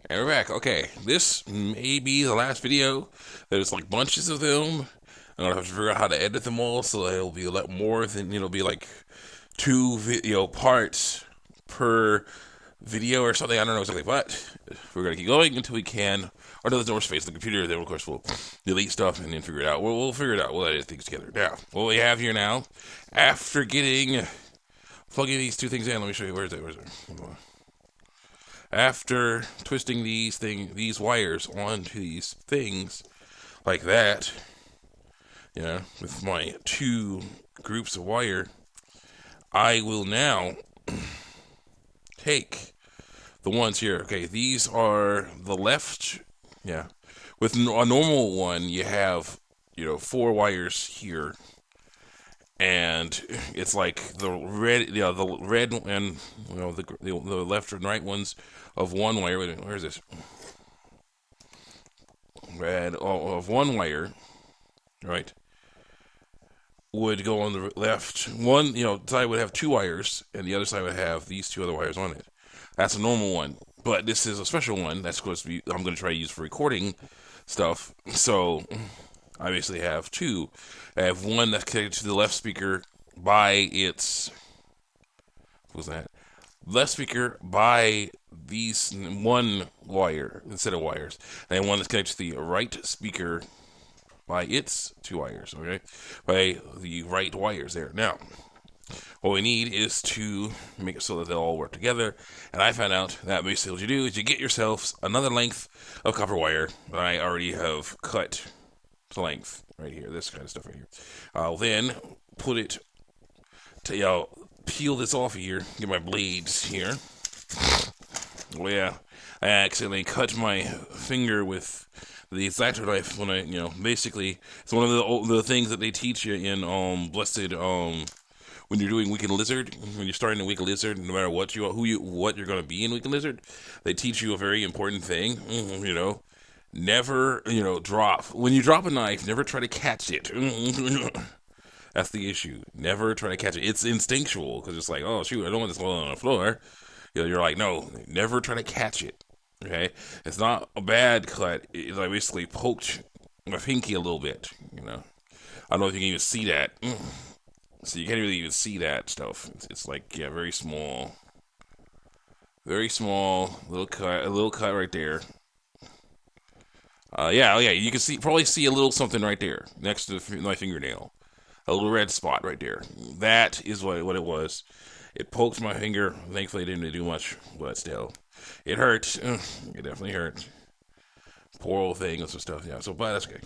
And we're back. Okay, this may be the last video. There's like bunches of them. I'm gonna have to figure out how to edit them all so that it'll be a lot more than be like two video parts per video or something. I don't know exactly, but we're gonna keep going until we can. Or until there's no more space on the computer. Then of course we'll delete stuff and then figure it out. We'll figure it out. We'll edit things together. Now, what we have here now, after plugging these two things in, let me show you. Where's it? After twisting these wires onto these things like that, with my two groups of wire, I will now take the ones here. Okay, these are the left. Yeah, with a normal one, you have four wires here, and it's like the red, the red and the left and right ones of one wire. Where is this? Red of one wire, right? Would go on the left. One, side would have two wires, and the other side would have these two other wires on it. That's a normal one, but this is a special one that's supposed to be. I'm going to try to use for recording stuff. So I basically have two. I have one that's connected to the left speaker by its. What was that? Left speaker by these one wire instead of wires, and one that's connected to the right speaker by its two wires. Okay, by the right wires there. Now, what we need is to make it so that they'll all work together. And I found out that basically what you do is you get yourself another length of copper wire that I already have cut to length right here. This kind of stuff right here. I'll then put it to peel this off of here. Get my blades here. Oh yeah, I accidentally cut my finger with the X-Acto knife when I, basically it's one of the things that they teach you in Blessed when you're doing Weekend Lizard, when you're starting a Weekend Lizard, no matter what what you're gonna be in Weekend Lizard, they teach you a very important thing. Never drop when you drop a knife. Never try to catch it. That's the issue. Never try to catch it. It's instinctual because it's like, oh shoot, I don't want this falling on the floor. You're like, no, never try to catch it. Okay, it's not a bad cut. I basically poked my pinky a little bit. I don't know if you can even see that. So you can't really even see that stuff. It's like very small, little cut right there. Yeah, you can probably see a little something right there next to my fingernail, a little red spot right there. That is what it was. It poked my finger. Thankfully, it didn't do much, but still, it hurt. It definitely hurt. Poor old thing and some stuff. Yeah, but that's okay.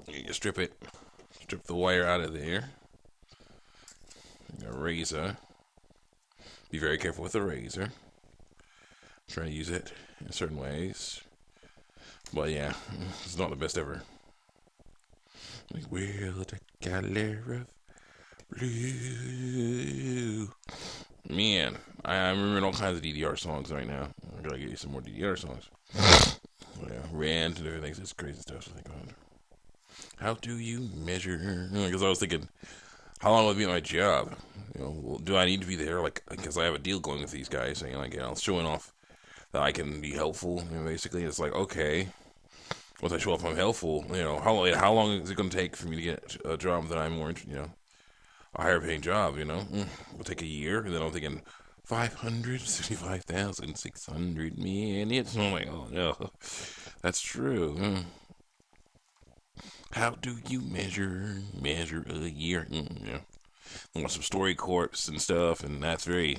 You strip the wire out of there. A razor. Be very careful with the razor. Try to use it in certain ways. But yeah, it's not the best ever. We will take a layer of blue. Man, I'm remembering all kinds of DDR songs right now. I gotta get you some more DDR songs. Yeah, rant and everything. It's crazy stuff to think about. How do you measure? Because I was thinking, how long will it be at my job? Do I need to be there? Because I have a deal going with these guys, saying showing off that I can be helpful. Basically, it's like, okay, once I show off I'm helpful, how long is it going to take for me to get a job that I'm more, a higher paying job? It'll take a year, and then I'm thinking 565,600 minutes. I'm like, oh no, that's true. How do you measure a year? I want some story corps and stuff, and that's very,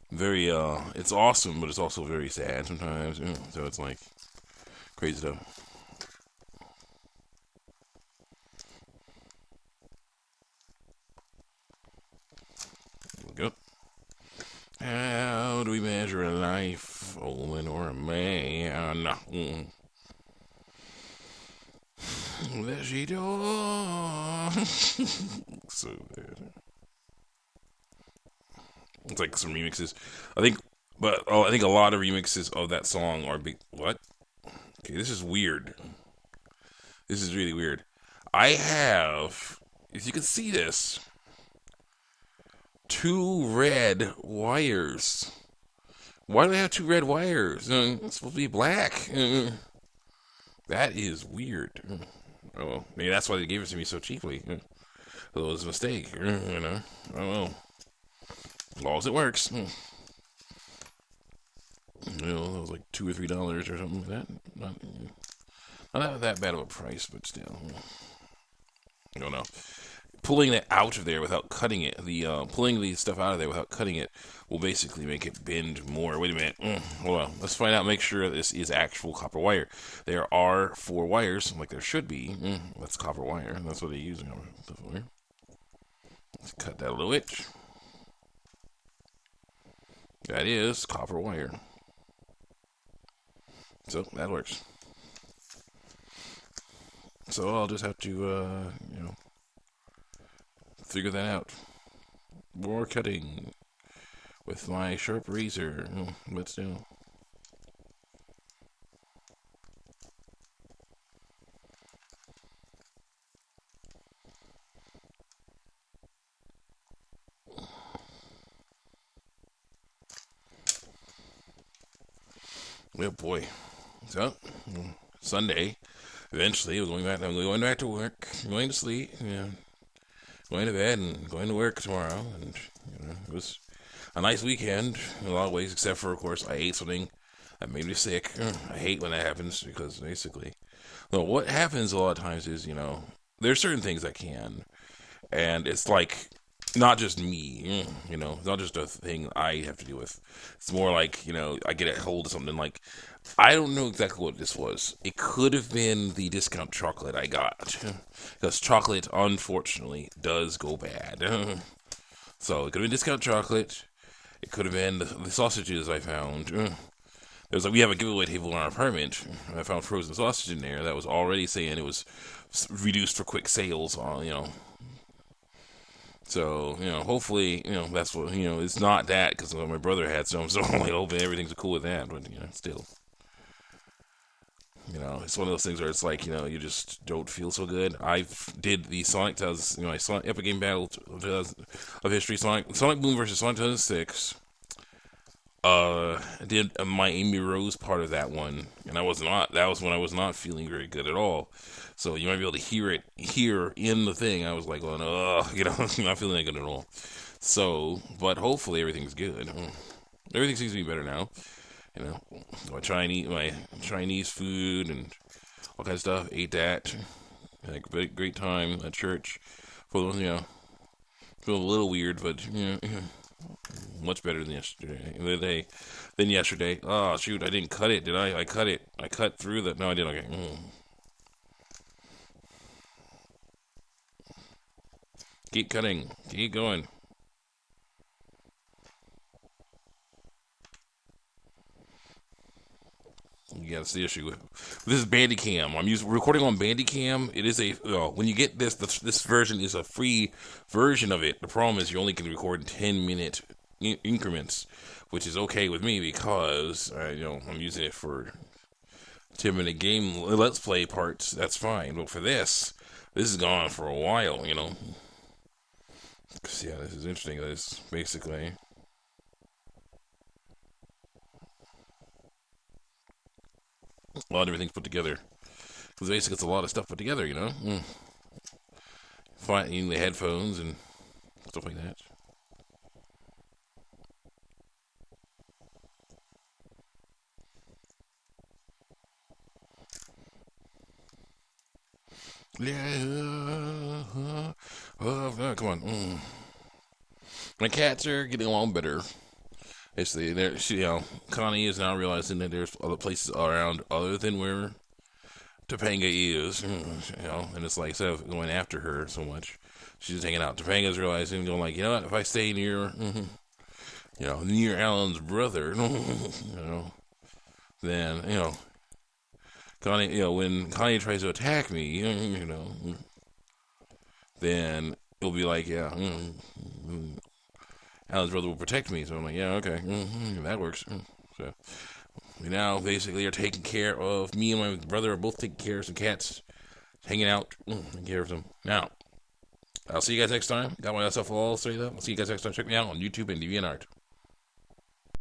very. It's awesome, but it's also very sad sometimes. So it's like crazy stuff. Go. How do we measure a life, a woman, or a man? There she does. So bad. It's like some remixes. I think, I think a lot of remixes of that song are big. What? Okay, this is weird. This is really weird. I have, if you can see this, two red wires. Why do they have two red wires? It's supposed to be black. That is weird. Oh, well, maybe that's why they gave it to me so cheaply. It was a mistake. I don't know. As long as it works. It was like $2 or $3 or something like that. Not that bad of a price, but still. I don't know. Pulling it out of there without cutting it, pulling the stuff out of there without cutting it will basically make it bend more. Wait a minute. Hold on. Let's find out. Make sure this is actual copper wire. There are 4 wires, like there should be. That's copper wire. That's what they're using. Let's cut that a little bit. That is copper wire. So that works. So I'll just have to, figure that out. More cutting with my sharp razor, but still. Oh boy. So Sunday, eventually, I'm going back to work, going to sleep, going to bed, and going to work tomorrow. And it was a nice weekend in a lot of ways, except for, of course, I ate something that made me sick. I hate when that happens because basically, well, what happens a lot of times is, there's certain things that can, and it's like not just me, it's not just a thing I have to deal with. It's more like, I get a hold of something like, I don't know exactly what this was. It could have been the discount chocolate I got, because chocolate, unfortunately, does go bad. So it could have been discount chocolate. It could have been the sausages I found. There's we have a giveaway table in our apartment. I found frozen sausage in there that was already saying it was reduced for quick sales. So hopefully that's what it's not that because my brother had some. So I'm like hoping everything's cool with that. But still. It's one of those things where it's like, you just don't feel so good. I did the Sonic Tales, Sonic Epic Game Battle of History, Sonic Boom versus Sonic 2006. I did my Amy Rose part of that one, and that was when I was not feeling very good at all. So you might be able to hear it here in the thing. I was like going, not feeling that good at all. So, but hopefully everything's good. Everything seems to be better now. I try and eat my Chinese food and all kinds of stuff. Ate that. Had a great time at church. For those, feel a little weird, but much better than yesterday. Oh shoot, I didn't cut it, did I? I cut it. I cut through the. No, I didn't. Okay. Keep cutting. Keep going. Yeah, that's the issue. This is bandicam. I'm recording on bandicam. It is when you get this version is a free version of it. The problem is you only can record in 10-minute increments, which is okay with me because I'm using it for 10-minute game let's play parts. That's fine. But for this is gone for a while. Cause, yeah, this is interesting. This basically. A lot of everything's put together. Because basically it's a lot of stuff put together, Finding the headphones and stuff like that. Yeah. Come on. My cats are getting along better. Connie is now realizing that there's other places around other than where Topanga is, and it's like instead of going after her so much, she's just hanging out. Topanga's realizing, going like, what, if I stay near, near Alan's brother, then, Connie, when Connie tries to attack me, then it'll be like, Alan's brother will protect me. So I'm like, yeah, okay, that works. So we now basically are taking care of, me and my brother are both taking care of some cats, hanging out, taking care of them. Now, I'll see you guys next time. Got myself all straight up. I'll see you guys next time. Check me out on YouTube and DeviantArt.